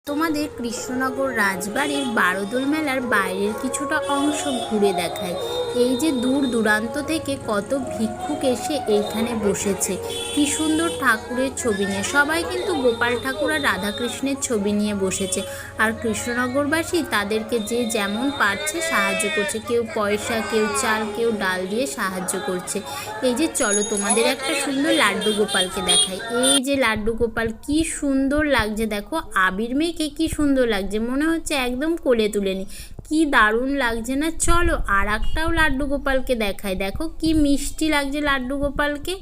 তোমাদের কৃষ্ণনগর রাজবাড়ির বারোদোল মেলার বাইরের কিছুটা অংশ ঘুরে দেখায়। এই যে দূর দূরান্ত থেকে কত ভিক্ষুক এসে এইখানে বসেছে, কি সুন্দর ঠাকুরের ছবি নিয়ে। সবাই কিন্তু গোপাল ঠাকুর আর রাধাকৃষ্ণের ছবি নিয়ে বসেছে। আর কৃষ্ণনগরবাসী তাদেরকে যে যেমন পারছে সাহায্য করছে, কেউ পয়সা, কেউ চাল, কেউ ডাল দিয়ে সাহায্য করছে। এই যে চলো তোমাদের একটা সুন্দর লাড্ডু গোপালকে দেখাই। এই যে লাড্ডু গোপাল কি সুন্দর লাগছে, দেখো আবির মেখে কি সুন্দর লাগছে, মনে হচ্ছে একদম কোলে তুলে নি, কি দারুণ লাগছে না। চলো আর একটাও লাড্ডু গোপালকে দেখাই, দেখো কি মিষ্টি লাগছে লাড্ডু গোপালকে।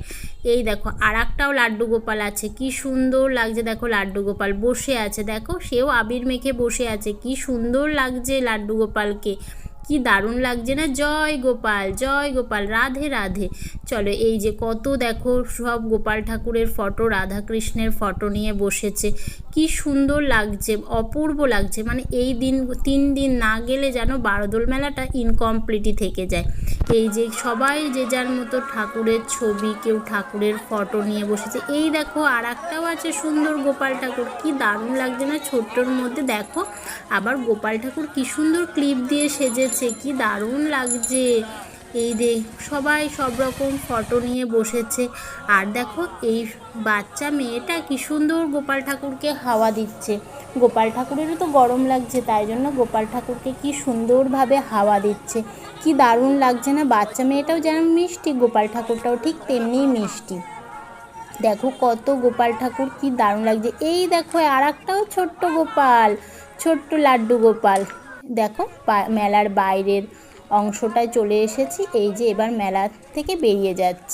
এই দেখো আর একটাও লাড্ডু গোপাল আছে, কি সুন্দর লাগছে, দেখো লাড্ডু গোপাল বসে আছে, দেখো সেও আবির মেখে বসে আছে, কি সুন্দর লাগছে লাড্ডু গোপালকে, কি দারুণ লাগছে না। জয় গোপাল, জয় গোপাল, রাধে রাধে। চলো এই যে কত দেখো সব গোপাল ঠাকুরের ফটো, রাধাকৃষ্ণের ফটো নিয়ে বসেছে, কি সুন্দর লাগছে, অপূর্ব লাগছে। মানে এই দিন 3 দিন না গেলে যেন বারোদোল মেলাটা ইনকমপ্লিটই থেকে যায়। এই যে সবাই যে যার মতো ঠাকুরের ছবি, কেউ ঠাকুরের ফটো নিয়ে বসেছে। এই দেখো আর একটাও আছে সুন্দর গোপাল ঠাকুর, কি দারুণ লাগছে না ছোট্টর মধ্যে। দেখো আবার গোপাল ঠাকুর কি সুন্দর ক্লিপ দিয়ে সেজেছে, কি দারুণ লাগছে। এই যে সবাই সব রকম ফটো নিয়ে বসেছে। আর দেখো এই বাচ্চা মেয়েটা কি সুন্দর গোপাল ঠাকুরকে হাওয়া দিচ্ছে। গোপাল ঠাকুরেরও তো গরম লাগছে, তাই জন্য গোপাল ঠাকুরকে কি সুন্দরভাবে হাওয়া দিচ্ছে, কি দারুণ লাগছে না। বাচ্চা মেয়েটাও যেমন মিষ্টি, গোপাল ঠাকুরটাও ঠিক তেমনিই মিষ্টি। দেখো কত গোপাল ঠাকুর, কি দারুণ লাগছে। এই দেখো আর একটাও ছোট্ট গোপাল, ছোট্ট লাড্ডু গোপাল। দেখো মেলার বাইরের অংশটায় চলে এসেছি, এই যে এবার মেলা থেকে বেরিয়ে যাচ্ছি।